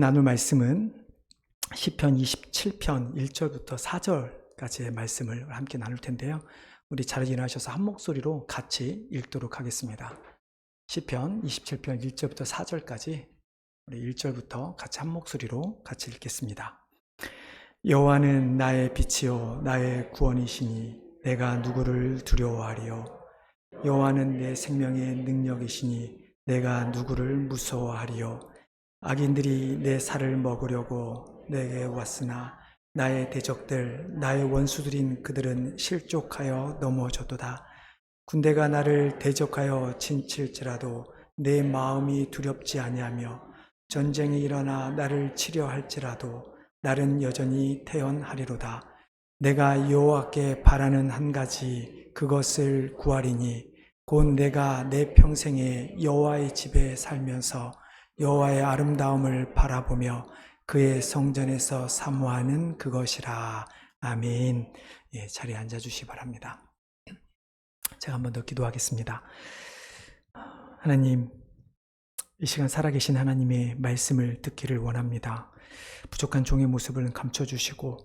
나눌 말씀은 시편 27편 1절부터 4절까지의 말씀을 함께 나눌 텐데요. 우리 자리에 일어나셔서 한 목소리로 같이 읽도록 하겠습니다. 시편 27편 1절부터 4절까지 우리 1절부터 같이 한 목소리로 같이 읽겠습니다. 여호와는 나의 빛이요 나의 구원이시니 내가 누구를 두려워하리요. 여호와는 내 생명의 능력이시니 내가 누구를 무서워하리요. 악인들이 내 살을 먹으려고 내게 왔으나 나의 대적들 나의 원수들인 그들은 실족하여 넘어졌도다. 군대가 나를 대적하여 진칠지라도 내 마음이 두렵지 아니하며 전쟁이 일어나 나를 치려 할지라도 나는 여전히 태연하리로다. 내가 여호와께 바라는 한 가지 그것을 구하리니 곧 내가 내 평생에 여호와의 집에 살면서 여호와의 아름다움을 바라보며 그의 성전에서 사모하는 그것이라. 아멘. 자리에 앉아주시기 바랍니다. 제가 한 번 더 기도하겠습니다. 하나님, 이 시간 살아계신 하나님의 말씀을 듣기를 원합니다. 부족한 종의 모습을 감춰주시고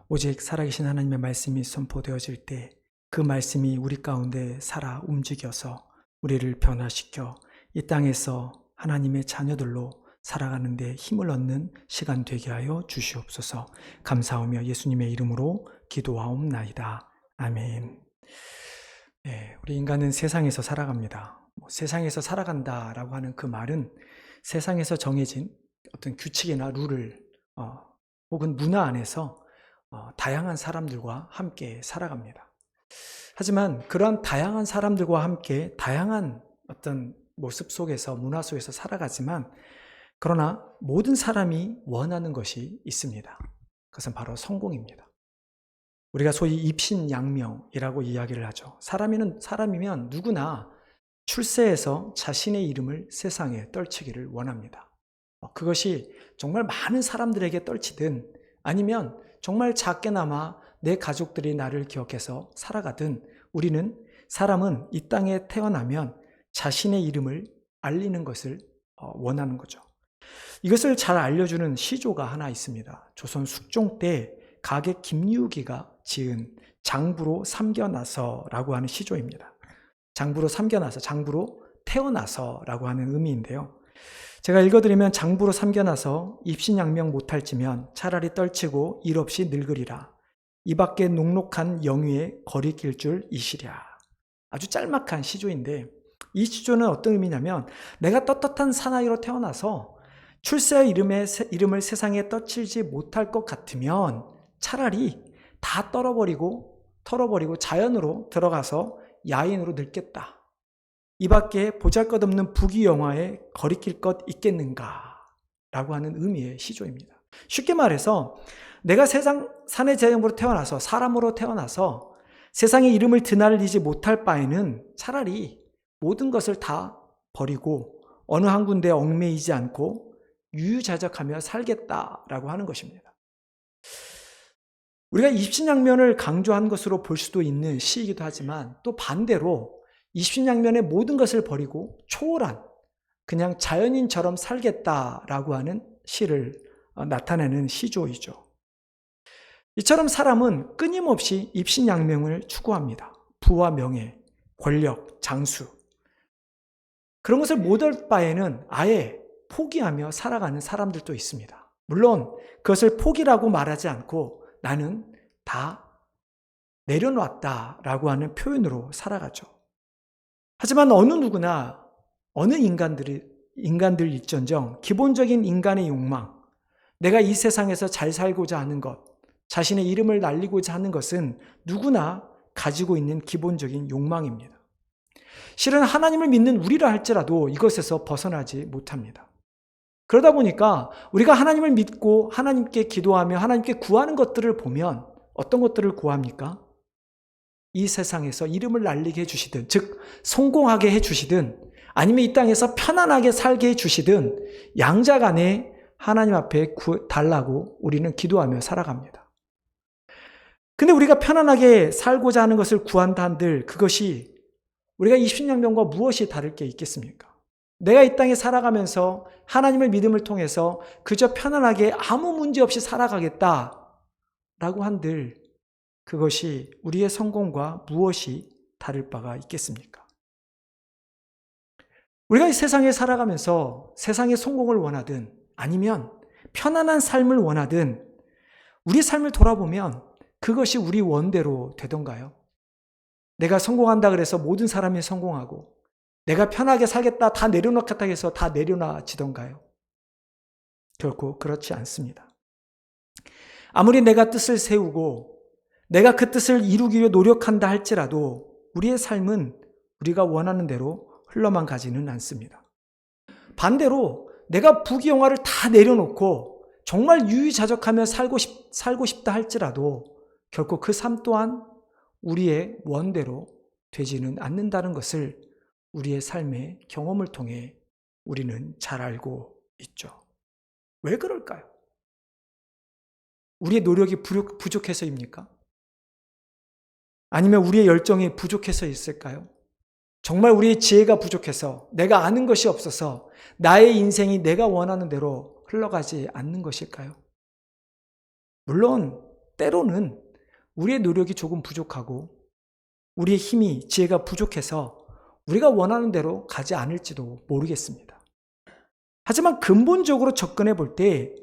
오직 살아계신 하나님의 말씀이 선포되어질 때 그 말씀이 우리 가운데 살아 움직여서 우리를 변화시켜 이 땅에서 하나님의 자녀들로 살아가는 데 힘을 얻는 시간 되게 하여 주시옵소서. 감사하며 예수님의 이름으로 기도하옵나이다. 아멘. 우리 인간은 세상에서 살아갑니다. 세상에서 살아간다라고 하는 그 말은 세상에서 정해진 어떤 규칙이나 룰을 혹은 문화 안에서 다양한 사람들과 함께 살아갑니다. 하지만 그런 다양한 사람들과 함께 다양한 어떤 모습 속에서 문화 속에서 살아가지만 그러나 모든 사람이 원하는 것이 있습니다. 그것은 바로 성공입니다. 우리가 소위 입신양명이라고 이야기를 하죠. 사람이면 누구나 출세해서 자신의 이름을 세상에 떨치기를 원합니다. 그것이 정말 많은 사람들에게 떨치든 아니면 정말 작게나마 내 가족들이 나를 기억해서 살아가든 사람은 이 땅에 태어나면 자신의 이름을 알리는 것을 원하는 거죠. 이것을 잘 알려주는 시조가 하나 있습니다. 조선 숙종 때 가객 김유기가 지은 장부로 삼겨나서라고 하는 시조입니다. 장부로 삼겨나서, 장부로 태어나서라고 하는 의미인데요. 제가 읽어드리면 장부로 삼겨나서 입신양명 못할지면 차라리 떨치고 일 없이 늙으리라. 이 밖에 녹록한 영유에 거리낄 줄 이시랴. 아주 짤막한 시조인데 이 시조는 어떤 의미냐면 내가 떳떳한 사나이로 태어나서 출세의 이름을 세상에 떠칠지 못할 것 같으면 차라리 다 털어버리고 자연으로 들어가서 야인으로 늙겠다. 이 밖에 보잘것없는 부귀영화에 거리낄 것 있겠는가 라고 하는 의미의 시조입니다. 쉽게 말해서 내가 세상 산의 제형으로 태어나서 사람으로 태어나서 세상의 이름을 드날리지 못할 바에는 차라리 모든 것을 다 버리고 어느 한 군데에 얽매이지 않고 유유자적하며 살겠다라고 하는 것입니다. 우리가 입신양면을 강조한 것으로 볼 수도 있는 시이기도 하지만 또 반대로 입신양면의 모든 것을 버리고 초월한 그냥 자연인처럼 살겠다라고 하는 시를 나타내는 시조이죠. 이처럼 사람은 끊임없이 입신양명을 추구합니다. 부와 명예, 권력, 장수. 그런 것을 못 얻을 바에는 아예 포기하며 살아가는 사람들도 있습니다. 물론 그것을 포기라고 말하지 않고 나는 다 내려놨다라고 하는 표현으로 살아가죠. 하지만 어느 누구나 어느 인간들 일전정 기본적인 인간의 욕망, 내가 이 세상에서 잘 살고자 하는 것, 자신의 이름을 날리고자 하는 것은 누구나 가지고 있는 기본적인 욕망입니다. 실은 하나님을 믿는 우리라 할지라도 이것에서 벗어나지 못합니다. 그러다 보니까 우리가 하나님을 믿고 하나님께 기도하며 하나님께 구하는 것들을 보면 어떤 것들을 구합니까? 이 세상에서 이름을 날리게 해주시든, 즉 성공하게 해주시든 아니면 이 땅에서 편안하게 살게 해주시든 양자간에 하나님 앞에 달라고 우리는 기도하며 살아갑니다. 근데 우리가 편안하게 살고자 하는 것을 구한다 한들 그것이 우리가 입신양명과 무엇이 다를 게 있겠습니까? 내가 이 땅에 살아가면서 하나님의 믿음을 통해서 그저 편안하게 아무 문제 없이 살아가겠다라고 한들 그것이 우리의 성공과 무엇이 다를 바가 있겠습니까? 우리가 이 세상에 살아가면서 세상의 성공을 원하든 아니면 편안한 삶을 원하든 우리 삶을 돌아보면 그것이 우리 원대로 되던가요? 내가 성공한다 그래서 모든 사람이 성공하고 내가 편하게 살겠다 다 내려놓겠다 해서 다 내려놔지던가요? 결코 그렇지 않습니다. 아무리 내가 뜻을 세우고 내가 그 뜻을 이루기 위해 노력한다 할지라도 우리의 삶은 우리가 원하는 대로 흘러만 가지는 않습니다. 반대로 내가 부귀영화를 다 내려놓고 정말 유유자적하며 살고 싶다 할지라도 결코 그 삶 또한 우리의 원대로 되지는 않는다는 것을 우리의 삶의 경험을 통해 우리는 잘 알고 있죠. 왜 그럴까요? 우리의 노력이 부족해서입니까? 아니면 우리의 열정이 부족해서 있을까요? 정말 우리의 지혜가 부족해서 내가 아는 것이 없어서 나의 인생이 내가 원하는 대로 흘러가지 않는 것일까요? 물론 때로는 우리의 노력이 조금 부족하고 우리의 힘이 지혜가 부족해서 우리가 원하는 대로 가지 않을지도 모르겠습니다. 하지만 근본적으로 접근해 볼 때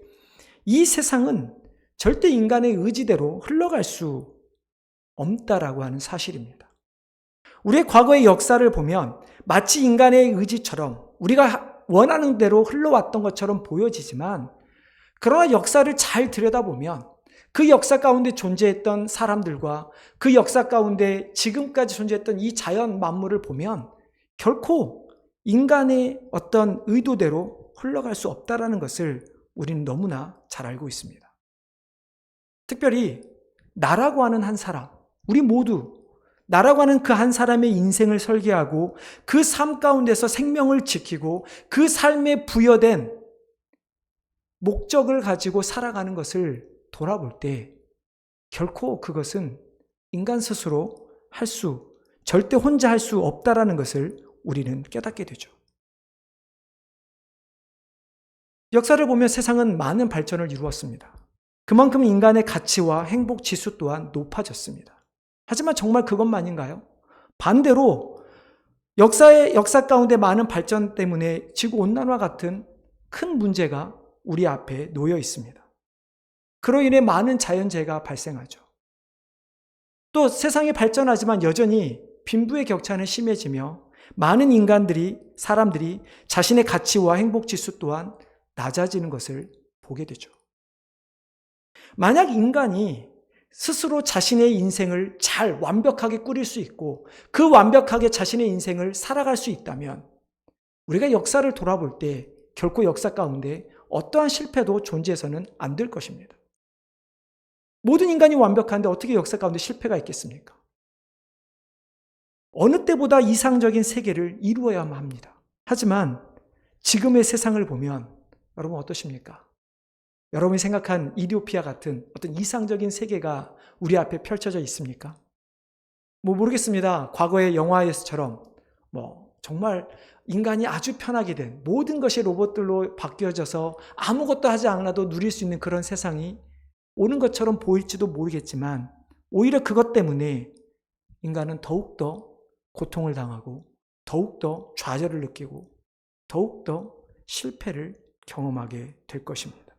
이 세상은 절대 인간의 의지대로 흘러갈 수 없다라고 하는 사실입니다. 우리의 과거의 역사를 보면 마치 인간의 의지처럼 우리가 원하는 대로 흘러왔던 것처럼 보여지지만 그러나 역사를 잘 들여다보면 그 역사 가운데 존재했던 사람들과 그 역사 가운데 지금까지 존재했던 이 자연 만물을 보면 결코 인간의 어떤 의도대로 흘러갈 수 없다라는 것을 우리는 너무나 잘 알고 있습니다. 특별히 나라고 하는 한 사람, 우리 모두 나라고 하는 그 한 사람의 인생을 설계하고 그 삶 가운데서 생명을 지키고 그 삶에 부여된 목적을 가지고 살아가는 것을 돌아볼 때 결코 그것은 인간 스스로 절대 혼자 할 수 없다라는 것을 우리는 깨닫게 되죠. 역사를 보면 세상은 많은 발전을 이루었습니다. 그만큼 인간의 가치와 행복 지수 또한 높아졌습니다. 하지만 정말 그것만인가요? 반대로 역사 가운데 많은 발전 때문에 지구온난화 같은 큰 문제가 우리 앞에 놓여 있습니다. 그로 인해 많은 자연재해가 발생하죠. 또 세상이 발전하지만 여전히 빈부의 격차는 심해지며 많은 사람들이 자신의 가치와 행복 지수 또한 낮아지는 것을 보게 되죠. 만약 인간이 스스로 자신의 인생을 잘 완벽하게 꾸릴 수 있고 그 완벽하게 자신의 인생을 살아갈 수 있다면 우리가 역사를 돌아볼 때 결코 역사 가운데 어떠한 실패도 존재해서는 안 될 것입니다. 모든 인간이 완벽한데 어떻게 역사 가운데 실패가 있겠습니까? 어느 때보다 이상적인 세계를 이루어야만 합니다. 하지만 지금의 세상을 보면 여러분 어떠십니까? 여러분이 생각한 이디오피아 같은 어떤 이상적인 세계가 우리 앞에 펼쳐져 있습니까? 모르겠습니다. 과거의 영화에서처럼 정말 인간이 아주 편하게 된 모든 것이 로봇들로 바뀌어져서 아무것도 하지 않아도 누릴 수 있는 그런 세상이 오는 것처럼 보일지도 모르겠지만 오히려 그것 때문에 인간은 더욱더 고통을 당하고 더욱더 좌절을 느끼고 더욱더 실패를 경험하게 될 것입니다.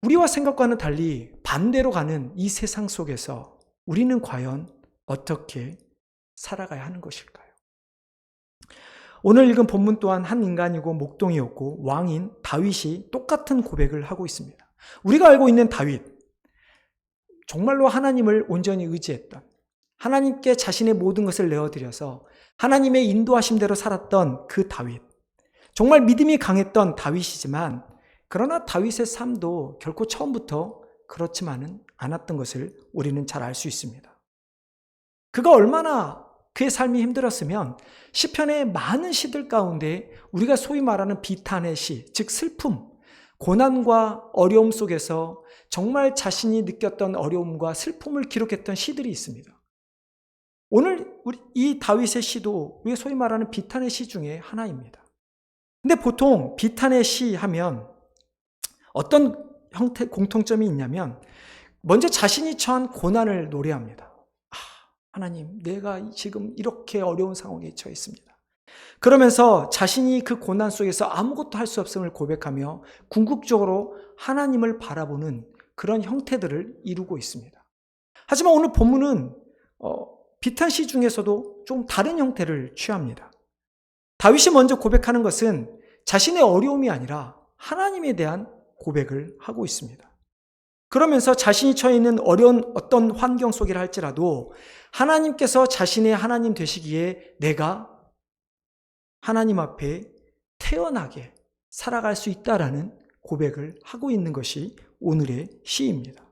우리와 생각과는 달리 반대로 가는 이 세상 속에서 우리는 과연 어떻게 살아가야 하는 것일까요? 오늘 읽은 본문 또한 한 인간이고 목동이었고 왕인 다윗이 똑같은 고백을 하고 있습니다. 우리가 알고 있는 다윗, 정말로 하나님을 온전히 의지했던, 하나님께 자신의 모든 것을 내어드려서 하나님의 인도하심대로 살았던 그 다윗, 정말 믿음이 강했던 다윗이지만 그러나 다윗의 삶도 결코 처음부터 그렇지만은 않았던 것을 우리는 잘 알 수 있습니다. 그가 얼마나 그의 삶이 힘들었으면 시편의 많은 시들 가운데 우리가 소위 말하는 비탄의 시, 즉 슬픔, 고난과 어려움 속에서 정말 자신이 느꼈던 어려움과 슬픔을 기록했던 시들이 있습니다. 오늘 이 다윗의 시도 우리 소위 말하는 비탄의 시 중에 하나입니다. 근데 보통 비탄의 시 하면 어떤 형태 공통점이 있냐면 먼저 자신이 처한 고난을 노래합니다. 하나님, 내가 지금 이렇게 어려운 상황에 처해 있습니다. 그러면서 자신이 그 고난 속에서 아무것도 할 수 없음을 고백하며 궁극적으로 하나님을 바라보는 그런 형태들을 이루고 있습니다. 하지만 오늘 본문은 비탄시 중에서도 좀 다른 형태를 취합니다. 다윗이 먼저 고백하는 것은 자신의 어려움이 아니라 하나님에 대한 고백을 하고 있습니다. 그러면서 자신이 처해 있는 어려운 어떤 환경 속이라 할지라도 하나님께서 자신의 하나님 되시기에 내가 하나님 앞에 태연하게 살아갈 수 있다라는 고백을 하고 있는 것이 오늘의 시입니다.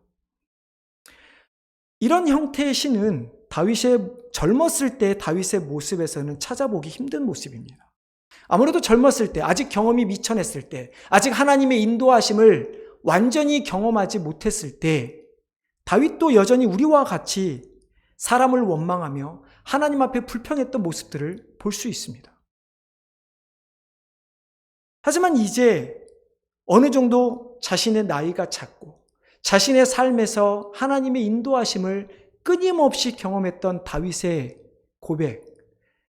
이런 형태의 시는 다윗의 젊었을 때 다윗의 모습에서는 찾아보기 힘든 모습입니다. 아무래도 젊었을 때, 아직 경험이 미천했을 때, 아직 하나님의 인도하심을 완전히 경험하지 못했을 때 다윗도 여전히 우리와 같이 사람을 원망하며 하나님 앞에 불평했던 모습들을 볼 수 있습니다. 하지만 이제 어느 정도 자신의 나이가 찼고 자신의 삶에서 하나님의 인도하심을 끊임없이 경험했던 다윗의 고백,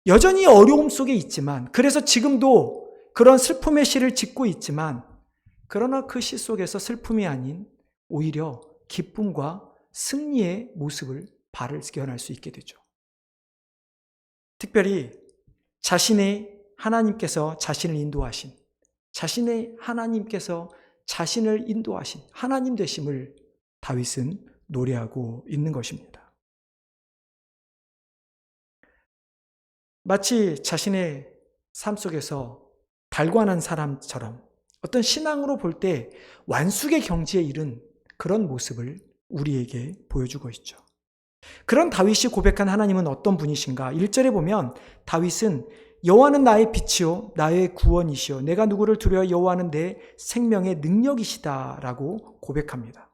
여전히 어려움 속에 있지만, 그래서 지금도 그런 슬픔의 시를 짓고 있지만, 그러나 그 시 속에서 슬픔이 아닌 오히려 기쁨과 승리의 모습을 발견할 수 있게 되죠. 특별히 자신의 하나님께서 자신을 인도하신, 자신의 하나님께서 자신을 인도하신 하나님 되심을 다윗은 노래하고 있는 것입니다. 마치 자신의 삶 속에서 달관한 사람처럼 어떤 신앙으로 볼 때 완숙의 경지에 이른 그런 모습을 우리에게 보여주고 있죠. 그런 다윗이 고백한 하나님은 어떤 분이신가? 1절에 보면 다윗은 여호와는 나의 빛이요 나의 구원이시요 내가 누구를 두려워? 여호와는 내 생명의 능력이시다라고 고백합니다.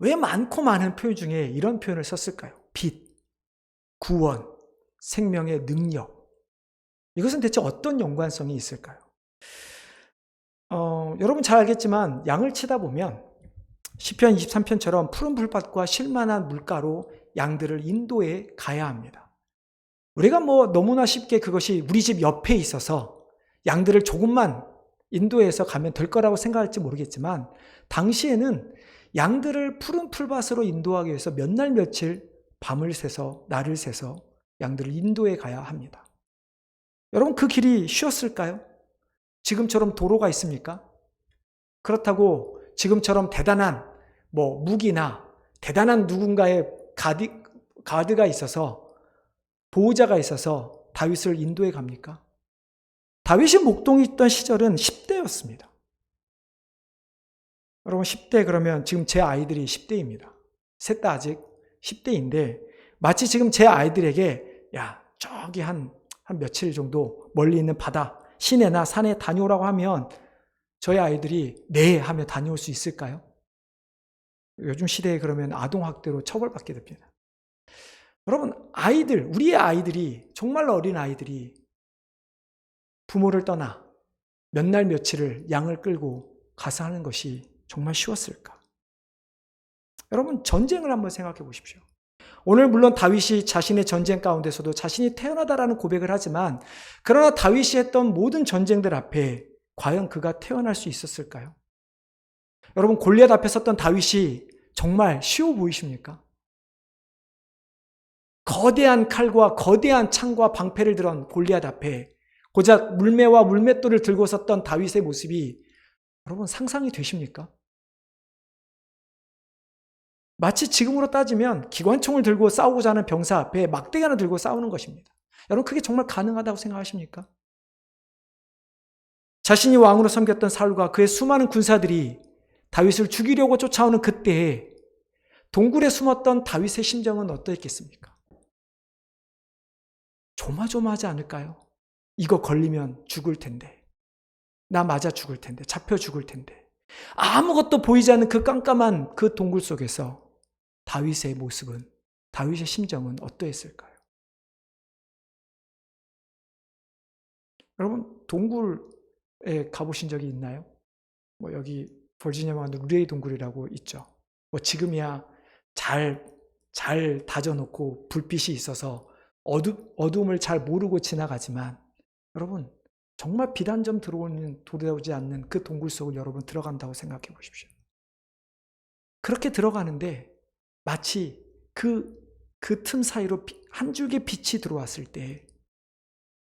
왜 많고 많은 표현 중에 이런 표현을 썼을까요? 빛, 구원, 생명의 능력. 이것은 대체 어떤 연관성이 있을까요? 여러분 잘 알겠지만 양을 치다 보면 시편 23편처럼 푸른 풀밭과 쉴만한 물가로 양들을 인도해 가야 합니다. 우리가 너무나 쉽게 그것이 우리 집 옆에 있어서 양들을 조금만 인도해서 가면 될 거라고 생각할지 모르겠지만, 당시에는 양들을 푸른 풀밭으로 인도하기 위해서 몇 날 며칠 밤을 새서 날을 새서 양들을 인도해 가야 합니다. 여러분 그 길이 쉬웠을까요? 지금처럼 도로가 있습니까? 그렇다고 지금처럼 대단한 무기나 대단한 누군가의 가드가 있어서, 보호자가 있어서 다윗을 인도해 갑니까? 다윗이 목동에 있던 시절은 10대였습니다. 여러분 10대 그러면 지금 제 아이들이 10대입니다. 셋 다 아직 10대인데 마치 지금 제 아이들에게 저기 한 며칠 정도 멀리 있는 바다, 시내나 산에 다녀오라고 하면 저희 아이들이 네 하며 다녀올 수 있을까요? 요즘 시대에 그러면 아동학대로 처벌받게 됩니다. 여러분 우리의 아이들이, 정말 어린 아이들이 부모를 떠나 몇 날 며칠을 양을 끌고 가서 하는 것이 정말 쉬웠을까? 여러분 전쟁을 한번 생각해 보십시오. 오늘 물론 다윗이 자신의 전쟁 가운데서도 자신이 태어나다라는 고백을 하지만, 그러나 다윗이 했던 모든 전쟁들 앞에 과연 그가 태어날 수 있었을까요? 여러분 골리앗 앞에 섰던 다윗이 정말 쉬워 보이십니까? 거대한 칼과 거대한 창과 방패를 들은 골리앗 앞에 고작 물매와 물맷돌을 들고 섰던 다윗의 모습이 여러분 상상이 되십니까? 마치 지금으로 따지면 기관총을 들고 싸우고자 하는 병사 앞에 막대기 하나 들고 싸우는 것입니다. 여러분 그게 정말 가능하다고 생각하십니까? 자신이 왕으로 섬겼던 사울과 그의 수많은 군사들이 다윗을 죽이려고 쫓아오는 그때에 동굴에 숨었던 다윗의 심정은 어떠했겠습니까? 조마조마하지 않을까요? 이거 걸리면 죽을 텐데, 나 맞아 죽을 텐데, 잡혀 죽을 텐데. 아무것도 보이지 않는 그 깜깜한 그 동굴 속에서 다윗의 모습은, 다윗의 심정은 어떠했을까요? 여러분 동굴에 가보신 적이 있나요? 뭐 여기 버지니아만 루레이 동굴이라고 있죠. 뭐 지금이야 잘 다져놓고 불빛이 있어서 어둠을 잘 모르고 지나가지만 여러분 정말 빛 한 점 들어오지 않는 그 동굴 속을 여러분 들어간다고 생각해 보십시오. 그렇게 들어가는데 마치 그 틈 사이로 한 줄기 빛이 들어왔을 때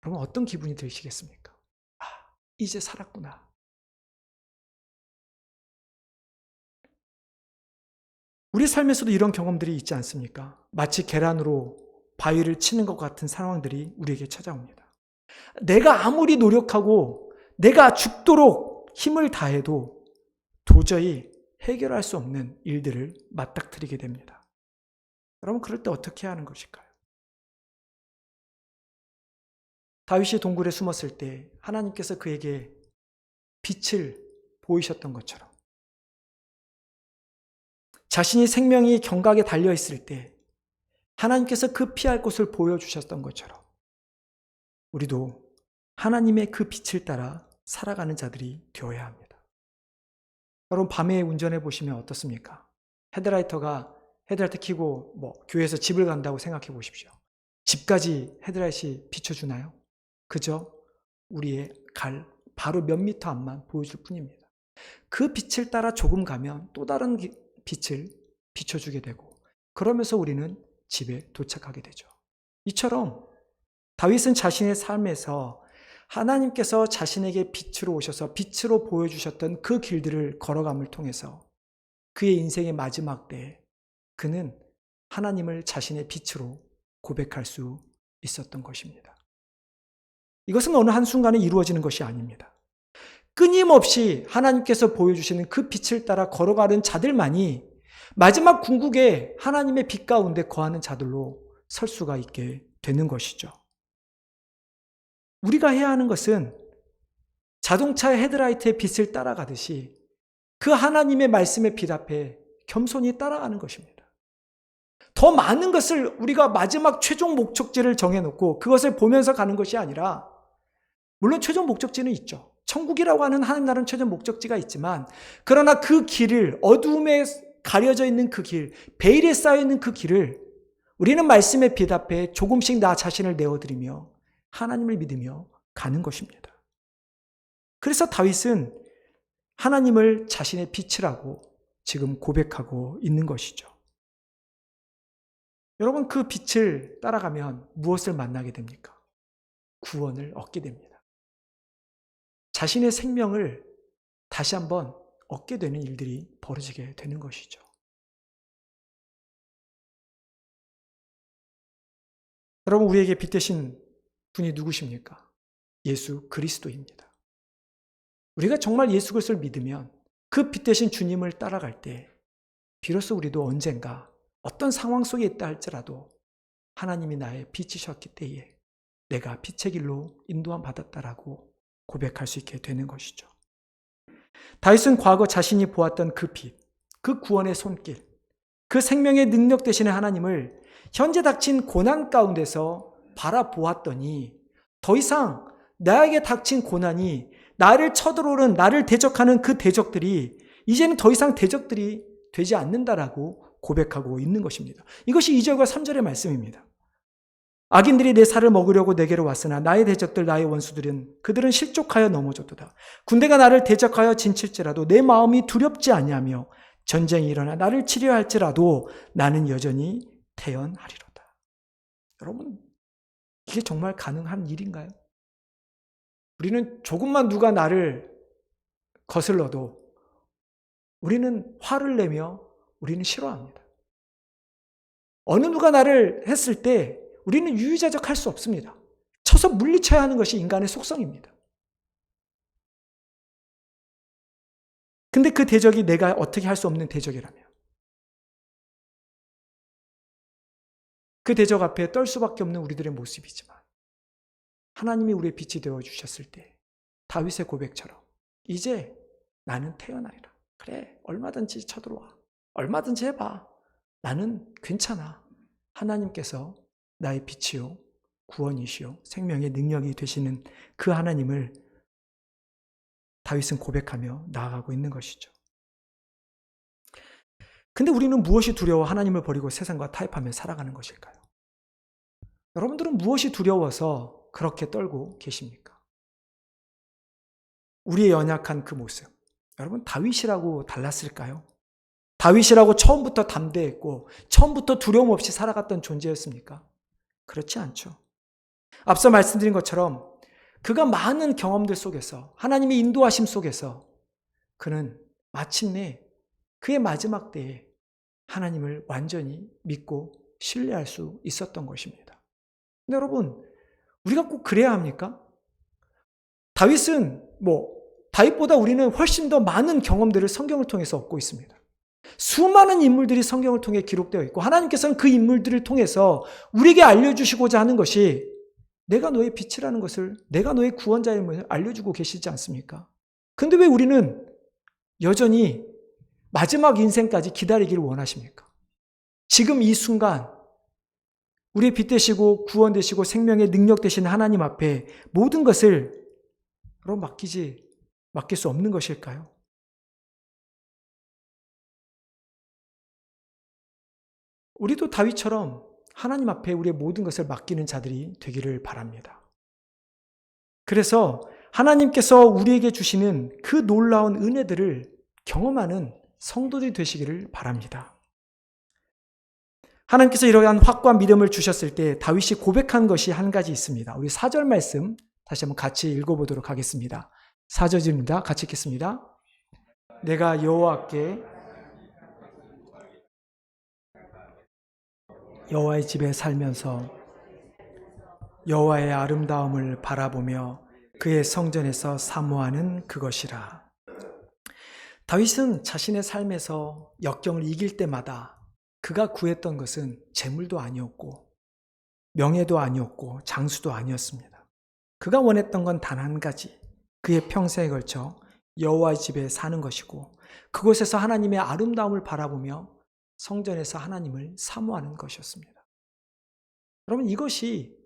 여러분 어떤 기분이 드시겠습니까? 아, 이제 살았구나. 우리 삶에서도 이런 경험들이 있지 않습니까? 마치 계란으로 바위를 치는 것 같은 상황들이 우리에게 찾아옵니다. 내가 아무리 노력하고 내가 죽도록 힘을 다해도 도저히 해결할 수 없는 일들을 맞닥뜨리게 됩니다. 여러분 그럴 때 어떻게 하는 것일까요? 다윗이 동굴에 숨었을 때 하나님께서 그에게 빛을 보이셨던 것처럼 자신이 생명이 경각에 달려있을 때 하나님께서 그 피할 곳을 보여주셨던 것처럼 우리도 하나님의 그 빛을 따라 살아가는 자들이 되어야 합니다. 여러분 밤에 운전해 보시면 어떻습니까? 헤드라이트 켜고 교회에서 집을 간다고 생각해 보십시오. 집까지 헤드라이트이 비춰주나요? 그저 우리의 바로 몇 미터 앞만 보여줄 뿐입니다. 그 빛을 따라 조금 가면 또 다른 빛을 비춰주게 되고 그러면서 우리는 집에 도착하게 되죠. 이처럼 다윗은 자신의 삶에서 하나님께서 자신에게 빛으로 오셔서 빛으로 보여주셨던 그 길들을 걸어감을 통해서 그의 인생의 마지막 때에 그는 하나님을 자신의 빛으로 고백할 수 있었던 것입니다. 이것은 어느 한순간에 이루어지는 것이 아닙니다. 끊임없이 하나님께서 보여주시는 그 빛을 따라 걸어가는 자들만이 마지막 궁극에 하나님의 빛 가운데 거하는 자들로 설 수가 있게 되는 것이죠. 우리가 해야 하는 것은 자동차의 헤드라이트의 빛을 따라가듯이 그 하나님의 말씀의 빛 앞에 겸손히 따라가는 것입니다. 더 많은 것을 우리가 마지막 최종 목적지를 정해놓고 그것을 보면서 가는 것이 아니라 물론 최종 목적지는 있죠. 천국이라고 하는 하나님 나라는 최종 목적지가 있지만 그러나 그 길을 어두움에 가려져 있는 그 길, 베일에 쌓여 있는 그 길을 우리는 말씀의 빛 앞에 조금씩 나 자신을 내어드리며 하나님을 믿으며 가는 것입니다. 그래서 다윗은 하나님을 자신의 빛이라고 지금 고백하고 있는 것이죠. 여러분 그 빛을 따라가면 무엇을 만나게 됩니까? 구원을 얻게 됩니다. 자신의 생명을 다시 한번 얻게 되는 일들이 벌어지게 되는 것이죠. 여러분 우리에게 빛 되신 분이 누구십니까? 예수 그리스도입니다. 우리가 정말 예수 그리스도를 믿으면 그 빛 되신 주님을 따라갈 때 비로소 우리도 언젠가 어떤 상황 속에 있다 할지라도 하나님이 나의 빛이셨기 때에 내가 빛의 길로 인도함 받았다라고 고백할 수 있게 되는 것이죠. 다윗은 과거 자신이 보았던 그 빛, 그 구원의 손길, 그 생명의 능력 되시는 하나님을 현재 닥친 고난 가운데서 바라보았더니 더 이상 나에게 닥친 고난이 나를 쳐들어오는 나를 대적하는 그 대적들이 이제는 더 이상 대적들이 되지 않는다라고 고백하고 있는 것입니다. 이것이 2절과 3절의 말씀입니다. 악인들이 내 살을 먹으려고 내게로 왔으나 나의 대적들 나의 원수들은 그들은 실족하여 넘어졌도다. 군대가 나를 대적하여 진칠지라도 내 마음이 두렵지 아니하며 전쟁이 일어나 나를 치려 할지라도 나는 여전히 태연하리로다. 여러분 이게 정말 가능한 일인가요? 우리는 조금만 누가 나를 거슬러도 우리는 화를 내며 우리는 싫어합니다. 어느 누가 나를 했을 때 우리는 유유자적할 수 없습니다. 쳐서 물리쳐야 하는 것이 인간의 속성입니다. 근데 그 대적이 내가 어떻게 할 수 없는 대적이라면 그 대적 앞에 떨 수밖에 없는 우리들의 모습이지만 하나님이 우리의 빛이 되어주셨을 때 다윗의 고백처럼 이제 나는 태어나리라. 그래 얼마든지 쳐들어와. 얼마든지 해봐. 나는 괜찮아. 하나님께서 나의 빛이요 구원이시요 생명의 능력이 되시는 그 하나님을 다윗은 고백하며 나아가고 있는 것이죠. 근데 우리는 무엇이 두려워 하나님을 버리고 세상과 타협하며 살아가는 것일까요? 여러분들은 무엇이 두려워서 그렇게 떨고 계십니까? 우리의 연약한 그 모습. 여러분, 다윗이라고 달랐을까요? 다윗이라고 처음부터 담대했고 처음부터 두려움 없이 살아갔던 존재였습니까? 그렇지 않죠. 앞서 말씀드린 것처럼 그가 많은 경험들 속에서 하나님의 인도하심 속에서 그는 마침내 그의 마지막 때에 하나님을 완전히 믿고 신뢰할 수 있었던 것입니다. 근데 여러분, 우리가 꼭 그래야 합니까? 다윗보다 우리는 훨씬 더 많은 경험들을 성경을 통해서 얻고 있습니다. 수많은 인물들이 성경을 통해 기록되어 있고 하나님께서는 그 인물들을 통해서 우리에게 알려주시고자 하는 것이 내가 너의 빛이라는 것을, 내가 너의 구원자임을 알려주고 계시지 않습니까? 근데 왜 우리는 여전히 마지막 인생까지 기다리기를 원하십니까? 지금 이 순간 우리의 빛 되시고 구원 되시고 생명의 능력 되시는 하나님 앞에 모든 것을 맡길 수 없는 것일까요? 우리도 다윗처럼 하나님 앞에 우리의 모든 것을 맡기는 자들이 되기를 바랍니다. 그래서 하나님께서 우리에게 주시는 그 놀라운 은혜들을 경험하는 성도들이 되시기를 바랍니다. 하나님께서 이러한 확고한 믿음을 주셨을 때 다윗이 고백한 것이 한 가지 있습니다. 우리 4절 말씀 다시 한번 같이 읽어보도록 하겠습니다. 4절입니다. 같이 읽겠습니다. 내가 여호와의 집에 살면서 여호와의 아름다움을 바라보며 그의 성전에서 사모하는 그것이라. 다윗은 자신의 삶에서 역경을 이길 때마다 그가 구했던 것은 재물도 아니었고 명예도 아니었고 장수도 아니었습니다. 그가 원했던 건 단 한 가지, 그의 평생에 걸쳐 여호와의 집에 사는 것이고 그곳에서 하나님의 아름다움을 바라보며 성전에서 하나님을 사모하는 것이었습니다. 여러분, 이것이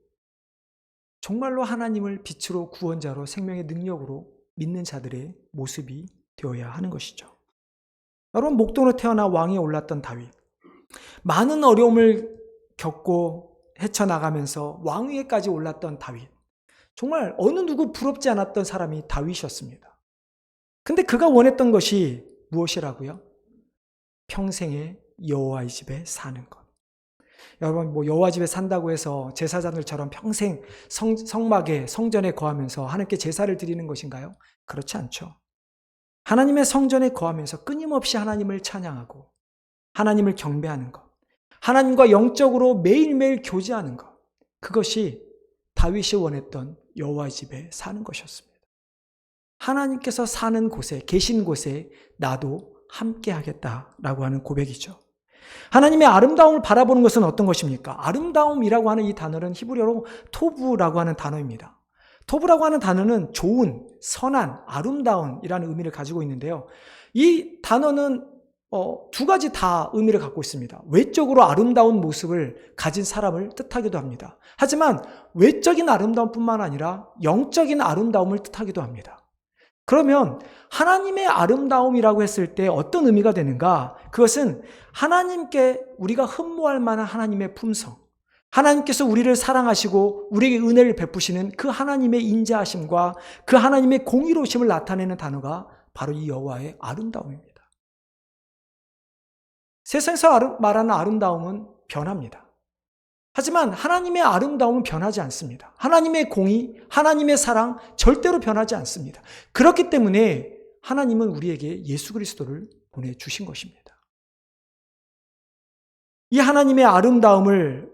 정말로 하나님을 빛으로 구원자로 생명의 능력으로 믿는 자들의 모습이 되어야 하는 것이죠. 여러분, 목동으로 태어나 왕위에 올랐던 다윗, 많은 어려움을 겪고 헤쳐나가면서 왕위에까지 올랐던 다윗, 정말 어느 누구 부럽지 않았던 사람이 다윗이었습니다. 근데 그가 원했던 것이 무엇이라고요? 평생에 여호와의 집에 사는 것. 여러분, 여호와 집에 산다고 해서 제사장들처럼 평생 성막에 성전에 거하면서 하나님께 제사를 드리는 것인가요? 그렇지 않죠. 하나님의 성전에 거하면서 끊임없이 하나님을 찬양하고 하나님을 경배하는 것, 하나님과 영적으로 매일매일 교제하는 것, 그것이 다윗이 원했던 여호와의 집에 사는 것이었습니다. 하나님께서 사는 곳에, 계신 곳에 나도 함께 하겠다라고 하는 고백이죠. 하나님의 아름다움을 바라보는 것은 어떤 것입니까? 아름다움이라고 하는 이 단어는 히브리어로 토브라고 하는 단어입니다. 토브라고 하는 단어는 좋은, 선한, 아름다운이라는 의미를 가지고 있는데요. 이 단어는 두 가지 다 의미를 갖고 있습니다. 외적으로 아름다운 모습을 가진 사람을 뜻하기도 합니다. 하지만 외적인 아름다움뿐만 아니라 영적인 아름다움을 뜻하기도 합니다. 그러면 하나님의 아름다움이라고 했을 때 어떤 의미가 되는가? 그것은 하나님께 우리가 흠모할 만한 하나님의 품성, 하나님께서 우리를 사랑하시고 우리에게 은혜를 베푸시는 그 하나님의 인자하심과 그 하나님의 공의로우심을 나타내는 단어가 바로 이 여호와의 아름다움입니다. 세상에서 말하는 아름다움은 변합니다. 하지만 하나님의 아름다움은 변하지 않습니다. 하나님의 공의, 하나님의 사랑 절대로 변하지 않습니다. 그렇기 때문에 하나님은 우리에게 예수 그리스도를 보내주신 것입니다. 이 하나님의 아름다움을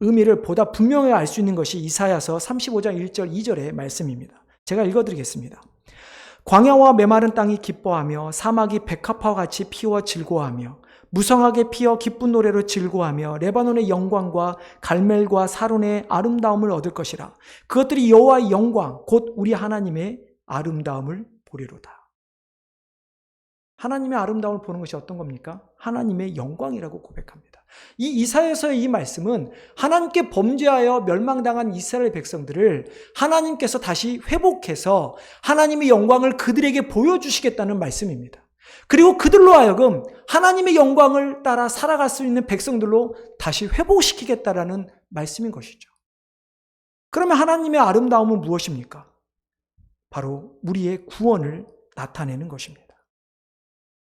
의미를 보다 분명히 알 수 있는 것이 이사야서 35장 1절 2절의 말씀입니다. 제가 읽어드리겠습니다. 광야와 메마른 땅이 기뻐하며 사막이 백합화와 같이 피워 즐거워하며 무성하게 피어 기쁜 노래로 즐거워하며 레바논의 영광과 갈멜과 사론의 아름다움을 얻을 것이라. 그것들이 여호와의 영광 곧 우리 하나님의 아름다움을 보리로다. 하나님의 아름다움을 보는 것이 어떤 겁니까? 하나님의 영광이라고 고백합니다. 이 이사야서의 이 말씀은 하나님께 범죄하여 멸망당한 이스라엘 백성들을 하나님께서 다시 회복해서 하나님의 영광을 그들에게 보여주시겠다는 말씀입니다. 그리고 그들로 하여금 하나님의 영광을 따라 살아갈 수 있는 백성들로 다시 회복시키겠다라는 말씀인 것이죠. 그러면 하나님의 아름다움은 무엇입니까? 바로 우리의 구원을 나타내는 것입니다.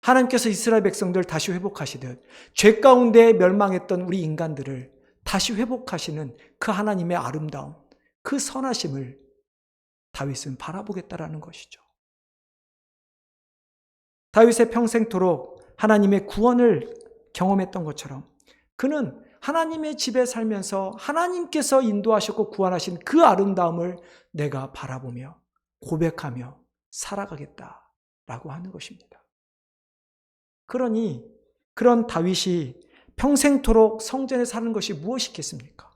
하나님께서 이스라엘 백성들 다시 회복하시듯 죄 가운데 멸망했던 우리 인간들을 다시 회복하시는 그 하나님의 아름다움, 그 선하심을 다윗은 바라보겠다라는 것이죠. 다윗의 평생토록 하나님의 구원을 경험했던 것처럼 그는 하나님의 집에 살면서 하나님께서 인도하셨고 구원하신 그 아름다움을 내가 바라보며 고백하며 살아가겠다라고 하는 것입니다. 그러니 그런 다윗이 평생토록 성전에 사는 것이 무엇이겠습니까?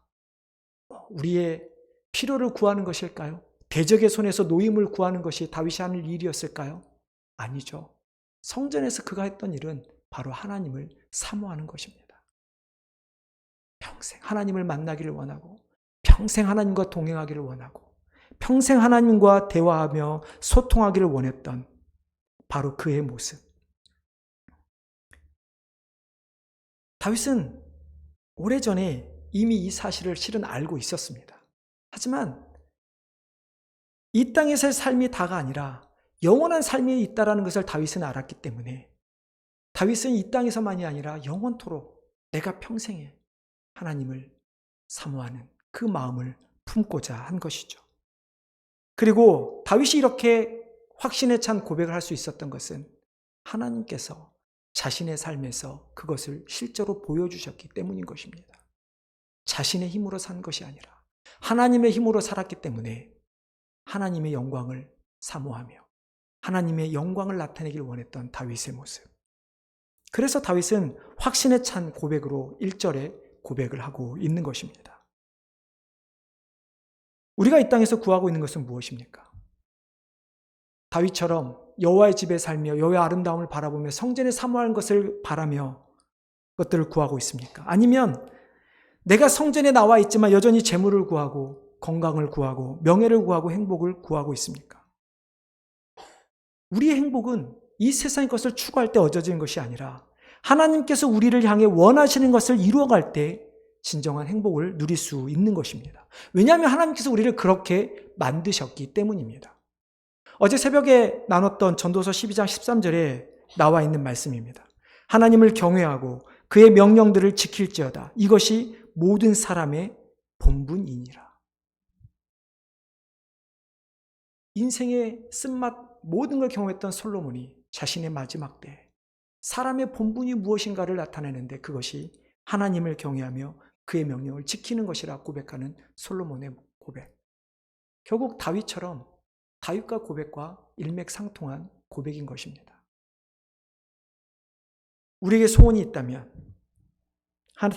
우리의 필요를 구하는 것일까요? 대적의 손에서 노임을 구하는 것이 다윗이 하는 일이었을까요? 아니죠. 성전에서 그가 했던 일은 바로 하나님을 사모하는 것입니다. 평생 하나님을 만나기를 원하고 평생 하나님과 동행하기를 원하고 평생 하나님과 대화하며 소통하기를 원했던 바로 그의 모습. 다윗은 오래전에 이미 이 사실을 실은 알고 있었습니다. 하지만 이 땅에서의 삶이 다가 아니라 영원한 삶이 있다는 것을 다윗은 알았기 때문에 다윗은 이 땅에서만이 아니라 영원토록 내가 평생에 하나님을 사모하는 그 마음을 품고자 한 것이죠. 그리고 다윗이 이렇게 확신에 찬 고백을 할 수 있었던 것은 하나님께서 자신의 삶에서 그것을 실제로 보여주셨기 때문인 것입니다. 자신의 힘으로 산 것이 아니라 하나님의 힘으로 살았기 때문에 하나님의 영광을 사모하며 하나님의 영광을 나타내길 원했던 다윗의 모습. 그래서 다윗은 확신에 찬 고백으로 1절에 고백을 하고 있는 것입니다. 우리가 이 땅에서 구하고 있는 것은 무엇입니까? 다윗처럼 여호와의 집에 살며 여호와의 아름다움을 바라보며 성전에 사모하는 것을 바라며 것들을 구하고 있습니까? 아니면 내가 성전에 나와 있지만 여전히 재물을 구하고 건강을 구하고 명예를 구하고 행복을 구하고 있습니까? 우리의 행복은 이 세상의 것을 추구할 때 얻어지는 것이 아니라 하나님께서 우리를 향해 원하시는 것을 이루어갈 때 진정한 행복을 누릴 수 있는 것입니다. 왜냐하면 하나님께서 우리를 그렇게 만드셨기 때문입니다. 어제 새벽에 나눴던 전도서 12장 13절에 나와 있는 말씀입니다. 하나님을 경외하고 그의 명령들을 지킬지어다. 이것이 모든 사람의 본분이니라. 인생의 쓴맛 모든 걸 경험했던 솔로몬이 자신의 마지막 때 사람의 본분이 무엇인가를 나타내는데 그것이 하나님을 경외하며 그의 명령을 지키는 것이라 고백하는 솔로몬의 고백. 결국 다윗처럼 다윗과 고백과 일맥상통한 고백인 것입니다. 우리에게 소원이 있다면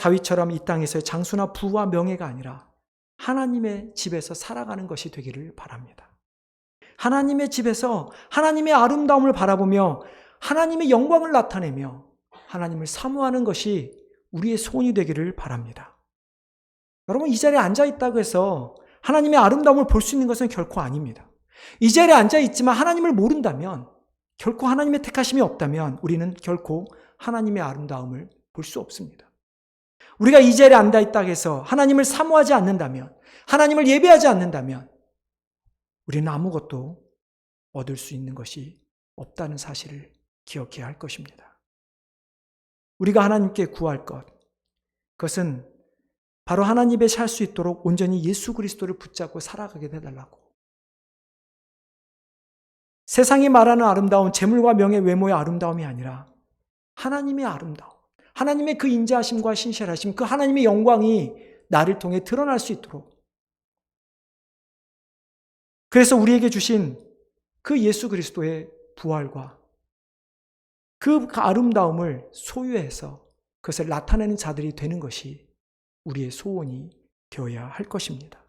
다윗처럼 이 땅에서의 장수나 부와 명예가 아니라 하나님의 집에서 살아가는 것이 되기를 바랍니다. 하나님의 집에서 하나님의 아름다움을 바라보며 하나님의 영광을 나타내며 하나님을 사모하는 것이 우리의 소원이 되기를 바랍니다. 여러분, 이 자리에 앉아있다고 해서 하나님의 아름다움을 볼 수 있는 것은 결코 아닙니다. 이 자리에 앉아있지만 하나님을 모른다면, 결코 하나님의 택하심이 없다면 우리는 결코 하나님의 아름다움을 볼 수 없습니다. 우리가 이 자리에 앉아있다고 해서 하나님을 사모하지 않는다면, 하나님을 예배하지 않는다면 우리는 아무것도 얻을 수 있는 것이 없다는 사실을 기억해야 할 것입니다. 우리가 하나님께 구할 것, 그것은 바로 하나님의 살 수 있도록 온전히 예수 그리스도를 붙잡고 살아가게 해달라고. 세상이 말하는 아름다운 재물과 명예, 외모의 아름다움이 아니라 하나님의 아름다움, 하나님의 그 인자하심과 신실하심, 그 하나님의 영광이 나를 통해 드러날 수 있도록, 그래서 우리에게 주신 그 예수 그리스도의 부활과 그 아름다움을 소유해서 그것을 나타내는 자들이 되는 것이 우리의 소원이 되어야 할 것입니다.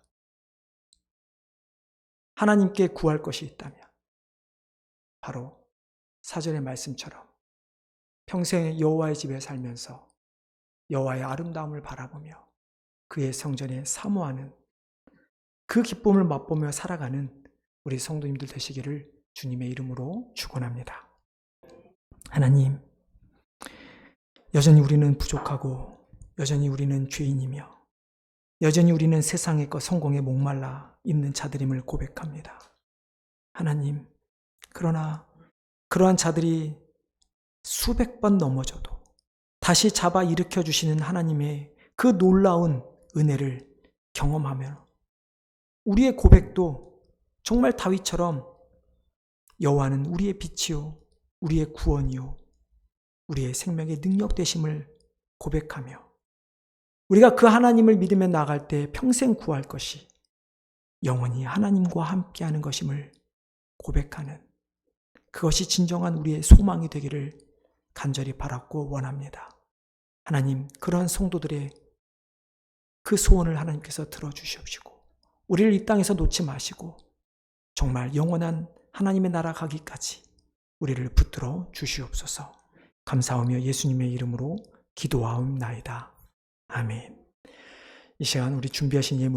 하나님께 구할 것이 있다면 바로 사전의 말씀처럼 평생 여호와의 집에 살면서 여호와의 아름다움을 바라보며 그의 성전에 사모하는 그 기쁨을 맛보며 살아가는 우리 성도님들 되시기를 주님의 이름으로 축원합니다. 하나님, 여전히 우리는 부족하고 여전히 우리는 죄인이며 여전히 우리는 세상의 것 성공에 목말라 있는 자들임을 고백합니다. 하나님, 그러나 그러한 자들이 수백 번 넘어져도 다시 잡아 일으켜 주시는 하나님의 그 놀라운 은혜를 경험하며 우리의 고백도 정말 다윗처럼 여호와는 우리의 빛이요 우리의 구원이요 우리의 생명의 능력 되심을 고백하며 우리가 그 하나님을 믿으며 나아갈 때 평생 구할 것이 영원히 하나님과 함께하는 것임을 고백하는 그것이 진정한 우리의 소망이 되기를 간절히 바랐고 원합니다. 하나님, 그러한 성도들의 그 소원을 하나님께서 들어주시옵시고 우리를 이 땅에서 놓지 마시고 정말 영원한 하나님의 나라 가기까지 우리를 붙들어 주시옵소서. 감사하며 예수님의 이름으로 기도하옵나이다. 아멘. 이 시간 우리 준비하신 예물